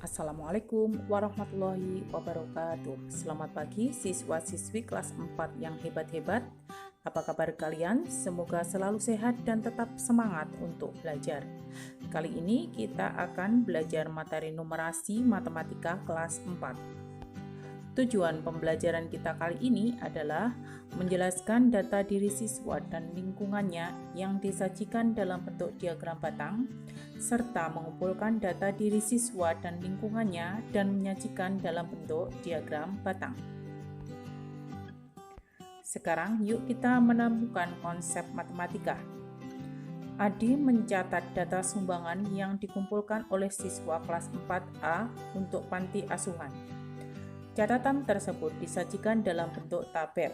Assalamualaikum warahmatullahi wabarakatuh. Selamat pagi siswa-siswi kelas 4 yang hebat-hebat. Apa kabar kalian? Semoga selalu sehat dan tetap semangat untuk belajar. Kali ini kita akan belajar materi numerasi matematika kelas 4. Tujuan pembelajaran kita kali ini adalah menjelaskan data diri siswa dan lingkungannya yang disajikan dalam bentuk diagram batang, serta mengumpulkan data diri siswa dan lingkungannya dan menyajikan dalam bentuk diagram batang. Sekarang yuk kita menemukan konsep matematika. Adi mencatat data sumbangan yang dikumpulkan oleh siswa kelas 4A untuk panti asuhan. Catatan tersebut disajikan dalam bentuk tabel.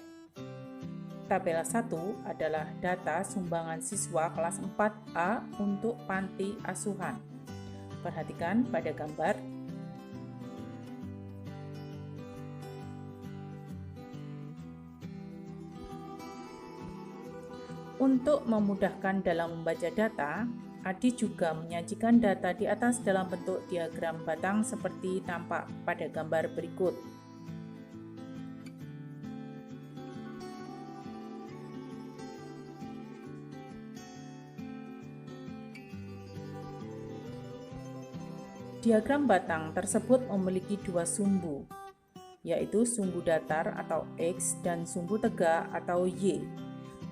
Tabel 1 adalah data sumbangan siswa kelas 4A untuk panti asuhan. Perhatikan pada gambar. Untuk memudahkan dalam membaca data, Adi juga menyajikan data di atas dalam bentuk diagram batang seperti tampak pada gambar berikut. Diagram batang tersebut memiliki dua sumbu, yaitu sumbu datar atau X dan sumbu tegak atau Y.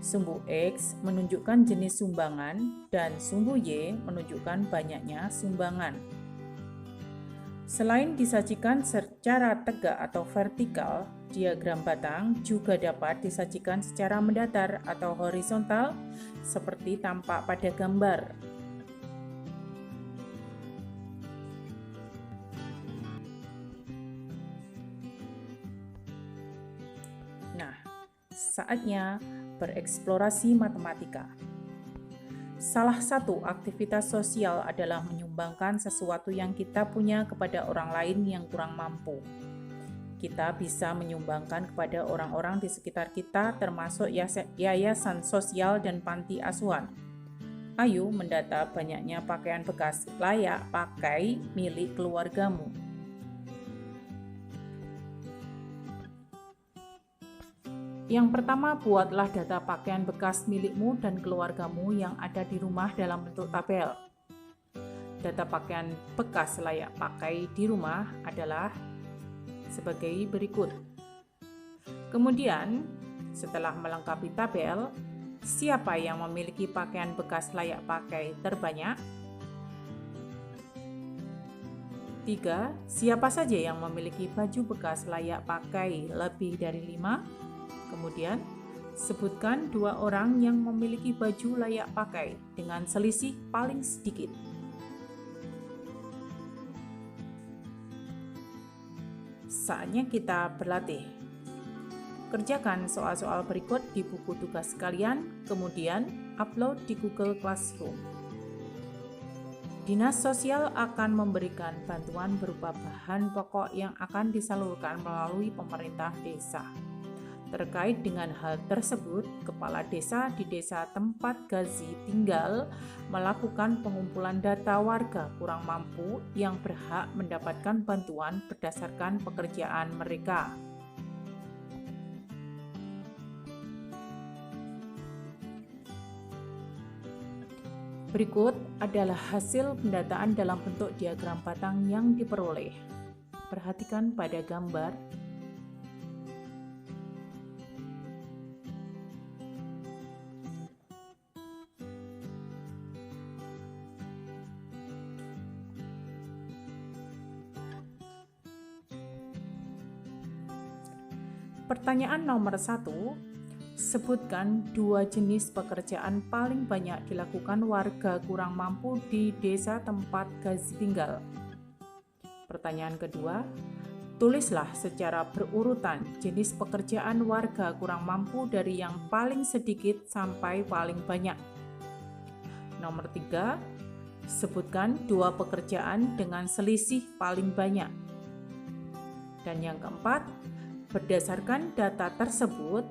Sumbu X menunjukkan jenis sumbangan dan sumbu Y menunjukkan banyaknya sumbangan. Selain disajikan secara tegak atau vertikal, diagram batang juga dapat disajikan secara mendatar atau horizontal seperti tampak pada gambar. Nah, saatnya bereksplorasi matematika. Salah satu aktivitas sosial adalah menyumbangkan sesuatu yang kita punya kepada orang lain yang kurang mampu. Kita bisa menyumbangkan kepada orang-orang di sekitar kita, termasuk yayasan sosial dan panti asuhan. Ayo mendata banyaknya pakaian bekas layak pakai milik keluargamu. Yang pertama, buatlah data pakaian bekas milikmu dan keluargamu yang ada di rumah dalam bentuk tabel. Data pakaian bekas layak pakai di rumah adalah sebagai berikut. Kemudian, setelah melengkapi tabel, siapa yang memiliki pakaian bekas layak pakai terbanyak? 3. Siapa saja yang memiliki baju bekas layak pakai lebih dari 5? Kemudian, sebutkan 2 orang yang memiliki baju layak pakai dengan selisih paling sedikit. Saatnya kita berlatih. Kerjakan soal-soal berikut di buku tugas kalian, kemudian upload di Google Classroom. Dinas Sosial akan memberikan bantuan berupa bahan pokok yang akan disalurkan melalui pemerintah desa. Terkait dengan hal tersebut, Kepala Desa di desa tempat Gazi tinggal melakukan pengumpulan data warga kurang mampu yang berhak mendapatkan bantuan berdasarkan pekerjaan mereka. Berikut adalah hasil pendataan dalam bentuk diagram batang yang diperoleh. Perhatikan pada gambar. Pertanyaan nomor 1, sebutkan 2 jenis pekerjaan paling banyak dilakukan warga kurang mampu di desa tempat Gazi tinggal. Pertanyaan kedua, tulislah secara berurutan jenis pekerjaan warga kurang mampu dari yang paling sedikit sampai paling banyak. Nomor 3, sebutkan 2 pekerjaan dengan selisih paling banyak. Dan yang keempat, berdasarkan data tersebut,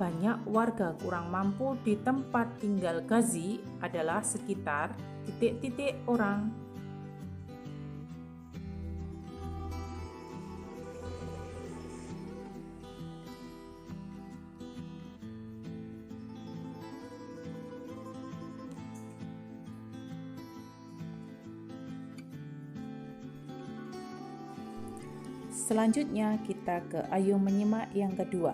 banyak warga kurang mampu di tempat tinggal Gazi adalah sekitar titik-titik orang. Selanjutnya kita ke ayo menyimak yang kedua.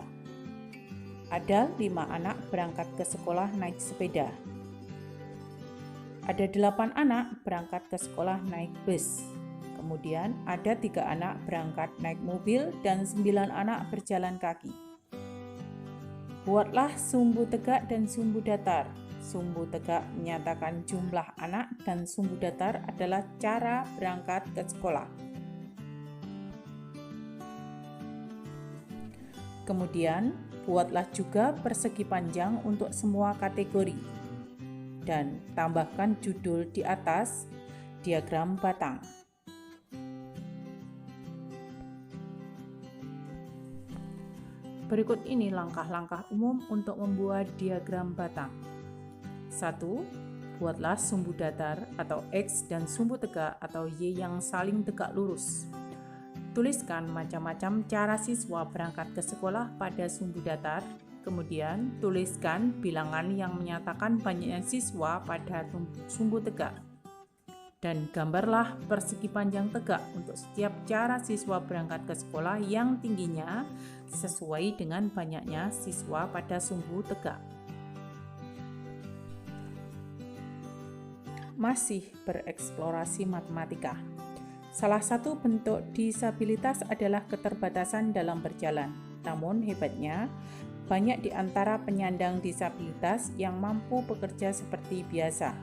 Ada 5 anak berangkat ke sekolah naik sepeda. Ada 8 anak berangkat ke sekolah naik bus. Kemudian ada 3 anak berangkat naik mobil dan 9 anak berjalan kaki. Buatlah sumbu tegak dan sumbu datar. Sumbu tegak menyatakan jumlah anak dan sumbu datar adalah cara berangkat ke sekolah. Kemudian, buatlah juga persegi panjang untuk semua kategori. Dan tambahkan judul di atas diagram batang. Berikut ini langkah-langkah umum untuk membuat diagram batang. 1. Buatlah sumbu datar atau X dan sumbu tegak atau Y yang saling tegak lurus. Tuliskan macam-macam cara siswa berangkat ke sekolah pada sumbu datar. Kemudian, tuliskan bilangan yang menyatakan banyaknya siswa pada sumbu tegak. Dan gambarlah persegi panjang tegak untuk setiap cara siswa berangkat ke sekolah yang tingginya sesuai dengan banyaknya siswa pada sumbu tegak. Masih bereksplorasi matematika. Salah satu bentuk disabilitas adalah keterbatasan dalam berjalan. Namun hebatnya, banyak di antara penyandang disabilitas yang mampu bekerja seperti biasa.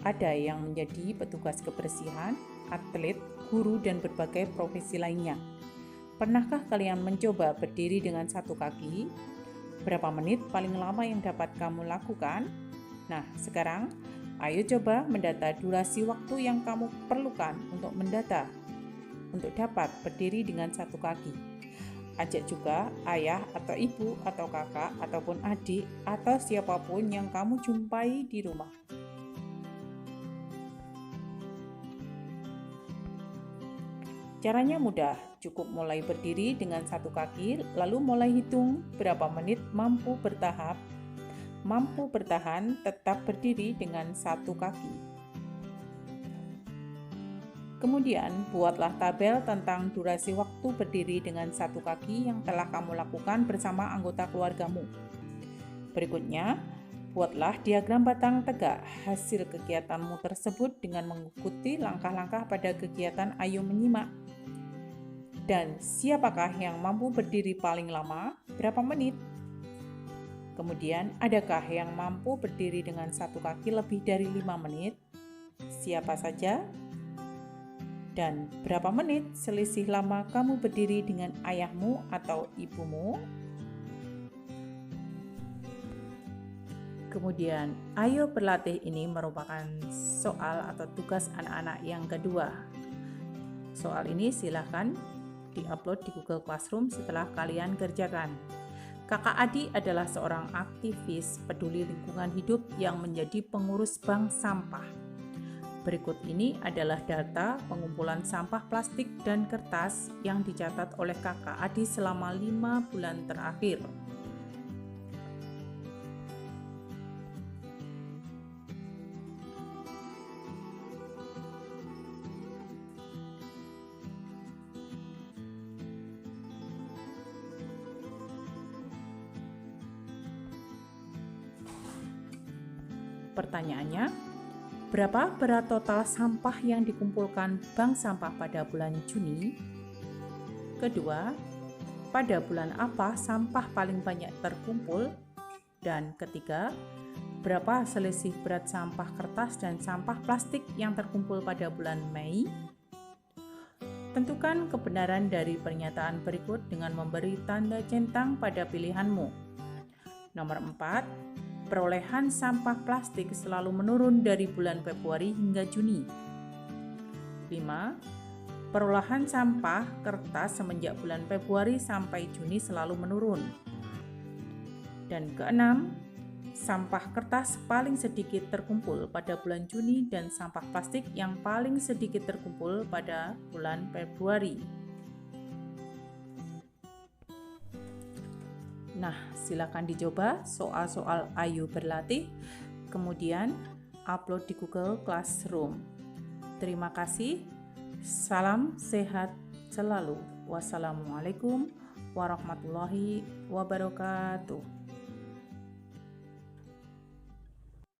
Ada yang menjadi petugas kebersihan, atlet, guru, dan berbagai profesi lainnya. Pernahkah kalian mencoba berdiri dengan satu kaki? Berapa menit paling lama yang dapat kamu lakukan? Nah, sekarang ayo coba mendata durasi waktu yang kamu perlukan untuk dapat berdiri dengan satu kaki. Ajak juga ayah atau ibu atau kakak ataupun adik atau siapapun yang kamu jumpai di rumah. Caranya mudah, cukup mulai berdiri dengan satu kaki, lalu mulai hitung berapa menit mampu bertahan tetap berdiri dengan satu kaki. Kemudian, buatlah tabel tentang durasi waktu berdiri dengan satu kaki yang telah kamu lakukan bersama anggota keluargamu. Berikutnya, buatlah diagram batang tegak hasil kegiatanmu tersebut dengan mengikuti langkah-langkah pada kegiatan ayo menyimak. Dan siapakah yang mampu berdiri paling lama? Berapa menit? Kemudian, adakah yang mampu berdiri dengan satu kaki lebih dari 5 menit? Siapa saja? Dan berapa menit selisih lama kamu berdiri dengan ayahmu atau ibumu? Kemudian, ayo berlatih ini merupakan soal atau tugas anak-anak yang kedua. Soal ini silakan di-upload di Google Classroom setelah kalian kerjakan. Kakak Adi adalah seorang aktivis peduli lingkungan hidup yang menjadi pengurus bank sampah. Berikut ini adalah data pengumpulan sampah plastik dan kertas yang dicatat oleh Kakak Adi selama 5 bulan terakhir. Pertanyaannya, berapa berat total sampah yang dikumpulkan bank sampah pada bulan Juni? Kedua, pada bulan apa sampah paling banyak terkumpul? Dan ketiga, berapa selisih berat sampah kertas dan sampah plastik yang terkumpul pada bulan Mei? Tentukan kebenaran dari pernyataan berikut dengan memberi tanda centang pada pilihanmu. Nomor 4, perolehan sampah plastik selalu menurun dari bulan Februari hingga Juni. 5. Perolehan sampah kertas semenjak bulan Februari sampai Juni selalu menurun. Dan keenam, sampah kertas paling sedikit terkumpul pada bulan Juni dan sampah plastik yang paling sedikit terkumpul pada bulan Februari. Nah, silakan dicoba soal-soal ayo berlatih, kemudian upload di Google Classroom. Terima kasih, salam sehat selalu. Wassalamualaikum warahmatullahi wabarakatuh.